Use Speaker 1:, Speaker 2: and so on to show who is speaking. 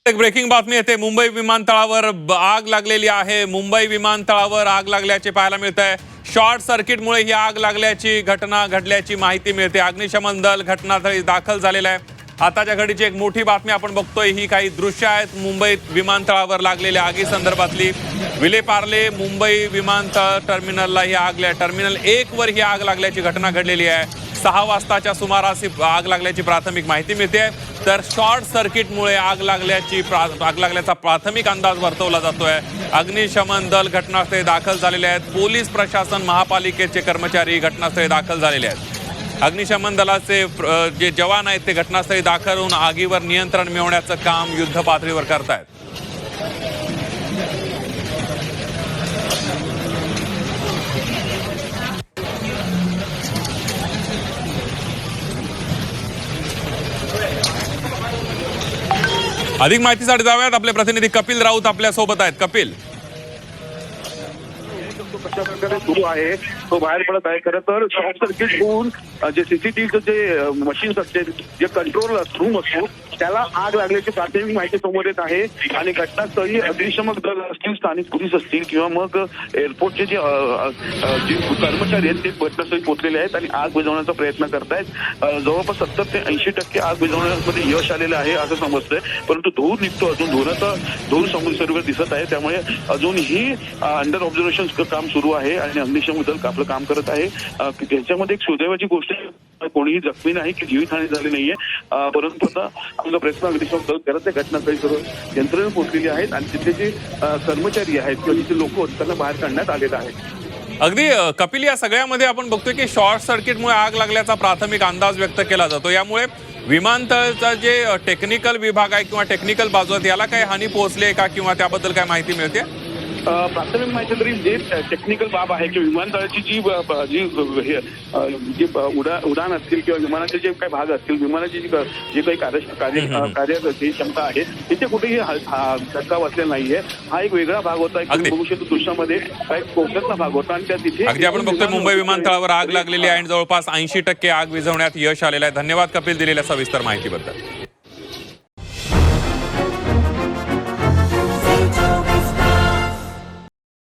Speaker 1: एक ब्रेकिंग बातमी येते। मुंबई विमानतळावर आग लागलेली आहे। मुंबई विमानतळावर आग लागल्याचे पाहायला मिळत आहे। शॉर्ट सर्किटमुळे ही आग लागल्याची घटना घडल्याची माहिती मिळते। अग्निशमन दल घटनास्थळी दाखल झालेला आहे। आताच्या घडीची एक मोठी बातमी आपण बघतोय। ही काही दृश्य आहेत मुंबईत विमानतळावर लागलेल्या आगी संदर्भातली। विलेपार्ले मुंबई विमानतळ टर्मिनलला ही आग टर्मिनल 1 वर ही आग लागल्याची घटना घडलेली आहे। 6 वाजताच्या सुमारास आग लागल्याची प्राथमिक माहिती मिळते। तर शॉर्ट सर्किटमुळे आग लागल्याचा प्राथमिक अंदाज वर्तवला जातोय। अग्निशमन दल घटनास्थळी दाखल झालेले आहेत। पोलीस प्रशासन महापालिकेचे कर्मचारी घटनास्थळी दाखल झालेले आहेत। अग्निशमन दलाचे जे जवान आहेत ते घटनास्थळी दाखल होऊन आगीवर नियंत्रण मिळवण्याचं काम युद्धपातळीवर करतायत। अधिक माहितीसाठी जाऊयात। आपले प्रतिनिधी कपिल राऊत आपल्या सोबत आहेत। कपिल,
Speaker 2: कशा प्रकारे सुरू आहे तो बाहेर पडत आहे। खरं तर शॉर्ट सर्किट होऊन जे सीसीटीव्हीचं जे मशीन्स असते, जे कंट्रोल रूम असतो, त्याला आग लागल्याची प्राथमिक माहिती समोर येत आहे। आणि घटनास्थळी अग्निशमन दल असतील, स्थानिक पोलीस असतील किंवा मग एअरपोर्टचे जे कर्मचारी आहेत ते घटनास्थळी पोहोचलेले आहेत आणि आग विझवण्याचा प्रयत्न करतायत। जवळपास 70 ते 80% आग विझवण्यामध्ये यश आलेलं आहे असं समजतंय। परंतु धूर निघतो, अजून धुराचा धूर समुद्र दिसत आहे। त्यामुळे अजूनही अंडर ऑब्झर्वेशन काम सुरू आहे आणि अग्निशमन दल आपलं काम करत आहे। त्याच्यामध्ये एक सुदैवाची गोष्ट, कोणीही जखमी नाही की जीवितहानी झाली नाहीये। परंतु आता आपला प्रयत्न अग्निशमन दल करत आहे। घटनास्थळी सर्व यंत्रणा पोहोचलेली आहेत आणि तिथले जे कर्मचारी आहेत किंवा तिथे लोक होते त्यांना बाहेर काढण्यात आलेलं आहे।
Speaker 1: अगदी कपिल, या सगळ्यामध्ये आपण बघतोय की शॉर्ट सर्किटमुळे आग लागल्याचा प्राथमिक अंदाज व्यक्त केला जातो। यामुळे विमानतळाचा जे टेक्निकल विभाग आहे किंवा टेक्निकल बाजू आहे याला काही हानी पोहोचली आहे का किंवा त्याबद्दल काय माहिती मिळते?
Speaker 2: प्राथमिक माहिती तरी जे टेक्निकल बाब आहे की विमानतळाची जी उडान असतील किंवा विमानाचे जे काही भाग असतील, विमानाची जे काही कार्याची क्षमता आहे तिथे कुठेही धक्का बसलेला नाहीये। हा एक वेगळा भाग होता। एक बघू शकतो दृश्यामध्ये काही कोकणातला भाग होता आणि त्या तिथे
Speaker 1: अगदी आपण बघतोय मुंबई विमानतळावर आग लागलेली आहे आणि जवळपास 80% आग विझवण्यात यश आलेलं आहे। धन्यवाद कपिल दिलेल्या सविस्तर माहितीबद्दल।